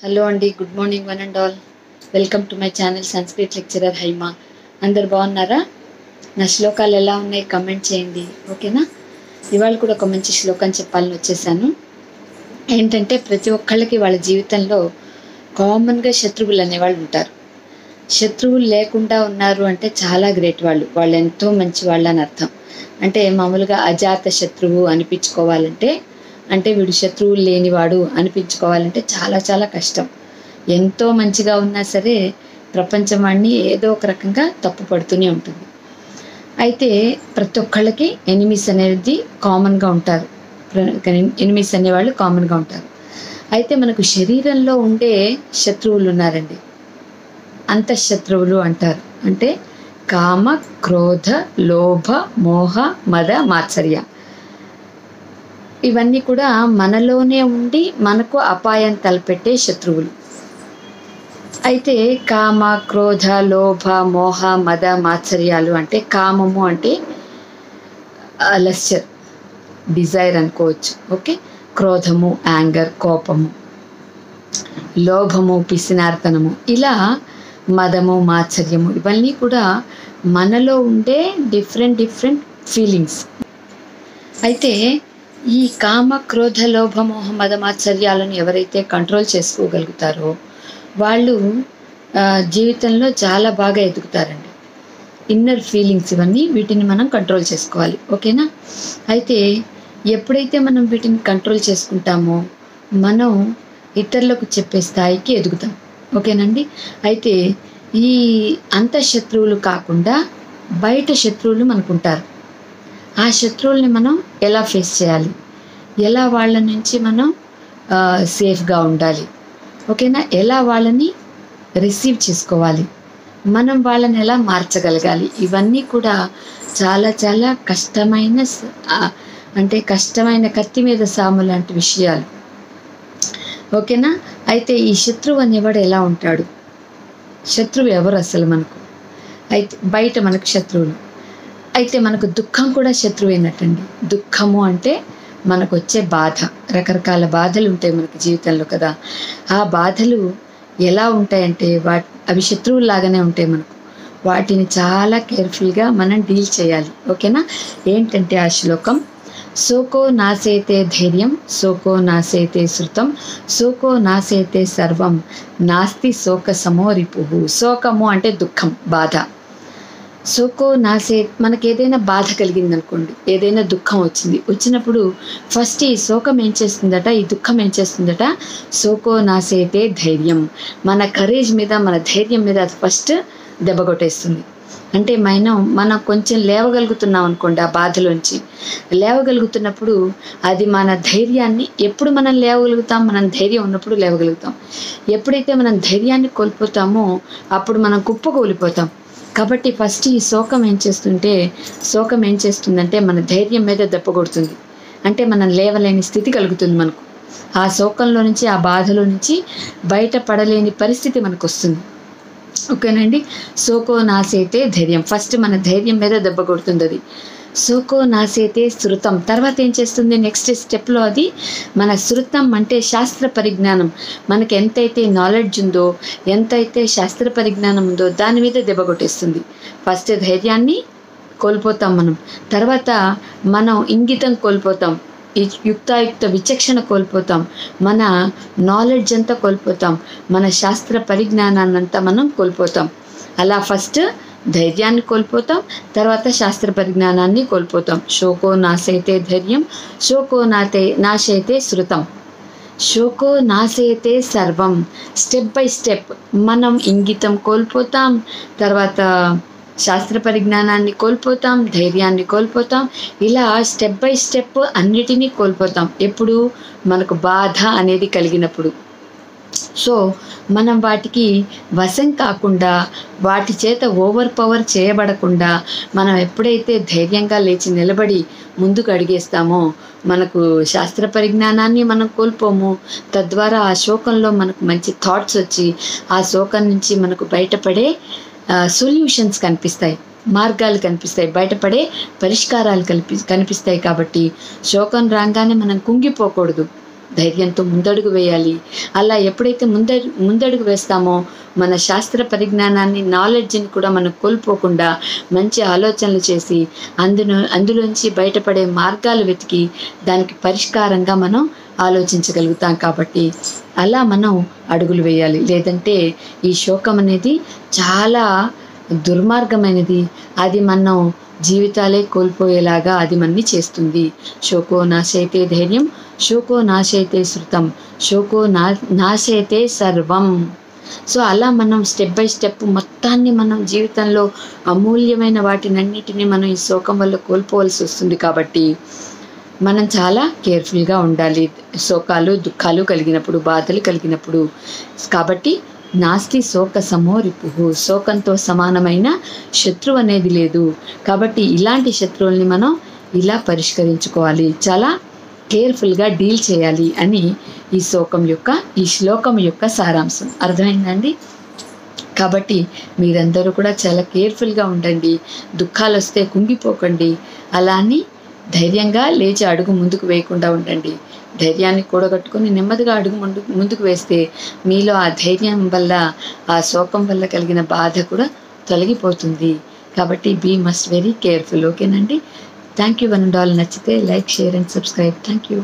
Hello అండి, good morning one and all. Welcome to my channel Sanskrit lecturer Haima. అందరు బాగున్నారా? నా శ్లోకాలు ఎలా ఉన్నాయి కమెంట్ చేయండి, ఓకేనా? ఇవాళ కూడా ఒక మంచి శ్లోకం చెప్పాలని వచ్చేసాను. ఏంటంటే ప్రతి ఒక్కళ్ళకి వాళ్ళ జీవితంలో కామన్గా శత్రువులు అనేవాళ్ళు ఉంటారు. శత్రువులు లేకుండా ఉన్నారు అంటే చాలా గ్రేట్. వాళ్ళు ఎంతో మంచి వాళ్ళు అని అర్థం. అంటే మామూలుగా అజాత శత్రువు అనిపించుకోవాలంటే, అంటే వీడు శత్రువులు లేనివాడు అనిపించుకోవాలంటే చాలా చాలా కష్టం. ఎంతో మంచిగా ఉన్నా సరే ప్రపంచం వాడిని ఏదో ఒక రకంగా తప్పు పడుతూనే ఉంటుంది. అయితే ప్రతి ఒక్కళ్ళకి ఎనిమీస్ అనేది కామన్గా ఉంటారు. ఎనిమీస్ అనేవాళ్ళు కామన్గా ఉంటారు. అయితే మనకు శరీరంలో ఉండే శత్రువులు ఉన్నారండి, అంతఃశత్రువులు అంటారు. అంటే కామ, క్రోధ, లోభ, మోహ, మద, మాత్సర్య. ఇవన్నీ కూడా మనలోనే ఉండి మనకు అపాయం తలపెట్టే శత్రువులు. అయితే కామ, క్రోధ, లోభ, మోహ, మద, మాత్సర్యాలు అంటే కామము అంటే లస్చర్, డిజైర్ అనుకోవచ్చు. ఓకే. క్రోధము, యాంగర్, కోపము. లోభము, పిసినార్తనము. ఇలా మదము, మాత్సర్యము, ఇవన్నీ కూడా మనలో ఉండే డిఫరెంట్ ఫీలింగ్స్. అయితే ఈ కామ, క్రోధ, లోభ, మోహ, మద, మాత్సర్యాలను ఎవరైతే కంట్రోల్ చేసుకోగలుగుతారో వాళ్ళు జీవితంలో చాలా బాగా ఎదుగుతారండి. ఇన్నర్ ఫీలింగ్స్ ఇవన్నీ, వీటిని మనం కంట్రోల్ చేసుకోవాలి, ఓకేనా? అయితే ఎప్పుడైతే మనం వీటిని కంట్రోల్ చేసుకుంటామో మనం ఇతరులకు చెప్పే స్థాయికి ఎదుగుతాం, ఓకేనండి? అయితే ఈ అంతఃశత్రువులు కాకుండా బయట శత్రువులు మనకుంటారు. ఆ శత్రువుల్ని మనం ఎలా ఫేస్ చేయాలి, ఎలా వాళ్ళ నుంచి మనం సేఫ్గా ఉండాలి, ఓకేనా? ఎలా వాళ్ళని రిసీవ్ చేసుకోవాలి, మనం వాళ్ళని ఎలా మార్చగలగాలి, ఇవన్నీ కూడా చాలా చాలా కష్టమైన కత్తి మీద సాము లాంటి విషయాలు, ఓకేనా? అయితే ఈ శత్రువు అనేవాడు ఎలా ఉంటాడు? శత్రువు ఎవరు అసలు మనకు? అయితే బయట మనకు శత్రువులు. అయితే మనకు దుఃఖం కూడా శత్రువేనట్టండి. దుఃఖము అంటే మనకు వచ్చే బాధ. రకరకాల బాధలు ఉంటాయి మనకి జీవితంలో కదా. ఆ బాధలు ఎలా ఉంటాయంటే అవి శత్రువులాగానే ఉంటాయి మనకు. వాటిని చాలా కేర్ఫుల్గా మనం డీల్ చేయాలి, ఓకేనా? ఏంటంటే ఆ శ్లోకం, శోకో నాశేతే ధైర్యం, శోకో నాశేతే శృతం, శోకో నాశేతే సర్వం, నాస్తి శోక సమో రిపుః. శోకము అంటే దుఃఖం, బాధ. శోకో నాశే, మనకి ఏదైనా బాధ కలిగింది అనుకోండి, ఏదైనా దుఃఖం వచ్చినప్పుడు ఫస్ట్ ఈ శోకం ఏం చేస్తుందట, ఈ దుఃఖం ఏం చేస్తుందట, శోకో నాశేతే ధైర్యం, మన కరేజ్ మీద, మన ధైర్యం మీద అది ఫస్ట్ దెబ్బ కొట్టేస్తుంది. అంటే మనం కొంచెం లేవగలుగుతున్నాం అనుకోండి, ఆ బాధలోంచి లేవగలుగుతున్నప్పుడు అది మన ధైర్యాన్ని, ఎప్పుడు మనం లేవగలుగుతాం, మనం ధైర్యం ఉన్నప్పుడు లేవగలుగుతాం. ఎప్పుడైతే మనం ధైర్యాన్ని కోల్పోతామో అప్పుడు మనం కుప్పకూలిపోతాం. కాబట్టి ఫస్ట్ ఈ శోకం ఏం చేస్తుందంటే మన ధైర్యం మీద దెబ్బ కొడుతుంది. అంటే మనం లేవలేని స్థితి కలుగుతుంది మనకు. ఆ శోకంలో నుంచి, ఆ బాధలో నుంచి బయటపడలేని పరిస్థితి మనకు వస్తుంది, ఓకేనండి? శోకో నాశేతే ధైర్యం, ఫస్ట్ మన ధైర్యం మీద దెబ్బ కొడుతుంది అది. శోకో నాశేతే శృతం, తర్వాత ఏం చేస్తుంది నెక్స్ట్ స్టెప్లో, అది మన శృతం అంటే శాస్త్ర పరిజ్ఞానం. మనకి ఎంతైతే నాలెడ్జ్ ఉందో, ఎంతైతే శాస్త్ర పరిజ్ఞానం ఉందో దాని మీద దెబ్బ కొట్టేస్తుంది. ఫస్ట్ ధైర్యాన్ని కోల్పోతాం మనం, తర్వాత మనం ఇంగితం కోల్పోతాం, యుక్తాయుక్త విచక్షణ కోల్పోతాం, మన నాలెడ్జ్ అంతా కోల్పోతాం, మన శాస్త్ర పరిజ్ఞానాన్ని అంతా మనం కోల్పోతాం. అలా ఫస్ట్ ధైర్యాన్ని కోల్పోతాం, తర్వాత శాస్త్ర పరిజ్ఞానాన్ని కోల్పోతాం. శోకో నాశైతే ధైర్యం, శోకో నాశైతే శృతం, శోకో నాశైతే సర్వం. స్టెప్ బై స్టెప్ మనం ఇంగితం కోల్పోతాం, తర్వాత శాస్త్ర పరిజ్ఞానాన్ని కోల్పోతాం, ధైర్యాన్ని కోల్పోతాం. ఇలా స్టెప్ బై స్టెప్ అన్నిటినీ కోల్పోతాం. ఎప్పుడు మనకు బాధ అనేది కలిగినప్పుడు. సో మనం వాటికి వశం కాకుండా, వాటి చేత ఓవర్ పవర్ చేయబడకుండా మనం ఎప్పుడైతే ధైర్యంగా లేచి నిలబడి ముందుకు అడిగేస్తామో మనకు శాస్త్ర పరిజ్ఞానాన్ని మనం కోల్పోము. తద్వారా ఆ శోకంలో మనకు మంచి థాట్స్ వచ్చి ఆ శోకం నుంచి మనకు బయటపడే సొల్యూషన్స్ కనిపిస్తాయి, మార్గాలు కనిపిస్తాయి, బయటపడే పరిష్కారాలు కనిపిస్తాయి. కాబట్టి శోకం రాగానే మనం కుంగిపోకూడదు. ధైర్యంతో ముందడుగు వేయాలి. అలా ఎప్పుడైతే ముందడుగు వేస్తామో మన శాస్త్ర పరిజ్ఞానాన్ని, నాలెడ్జ్ని కూడా మనం కోల్పోకుండా మంచి ఆలోచనలు చేసి అందులోంచి బయటపడే మార్గాలు వెతికి దానికి పరిష్కారంగా మనం ఆలోచించగలుగుతాం. కాబట్టి అలా మనం అడుగులు వేయాలి. లేదంటే ఈ శోకం అనేది చాలా దుర్మార్గమైనది. అది మనం జీవితాలే కోల్పోయేలాగా అది మనని చేస్తుంది. శోకో నాశైతే ధైర్యం, శోకో నాశైతే శృతం, శోకో నాశైతే సర్వం. సో అలా మనం స్టెప్ బై స్టెప్ మొత్తాన్ని మనం జీవితంలో అమూల్యమైన వాటినన్నిటినీ మనం ఈ శోకం వల్ల కోల్పోవలసి వస్తుంది. కాబట్టి మనం చాలా కేర్ఫుల్గా ఉండాలి శోకాలు, దుఃఖాలు కలిగినప్పుడు, బాధలు కలిగినప్పుడు. కాబట్టి నాస్తి శోక సమో రిపుః, శోకంతో సమానమైన శత్రువు అనేది లేదు. కాబట్టి ఇలాంటి శత్రువుల్ని మనం ఇలా పరిష్కరించుకోవాలి, చాలా కేర్ఫుల్గా డీల్ చేయాలి అని ఈ శ్లోకం యొక్క సారాంశం. అర్థమైందండి? కాబట్టి మీరందరూ కూడా చాలా కేర్ఫుల్గా ఉండండి. దుఃఖాలు వస్తే కుంగిపోకండి. అలా అని ధైర్యంగా లేచి అడుగు ముందుకు వేయకుండా ఉండండి. ధైర్యాన్ని కూడగట్టుకొని నెమ్మదిగా అడుగు ముందుకు వేస్తే మీలో ఆ ధైర్యం వల్ల, ఆ శోకం వల్ల కలిగిన బాధ కూడా తొలగిపోతుంది. కాబట్టి బీ మస్ట్ వెరీ కేర్ఫుల్. ఓకేనండి? Thank you. One and all. నచ్చితే like, share and subscribe. Thank you.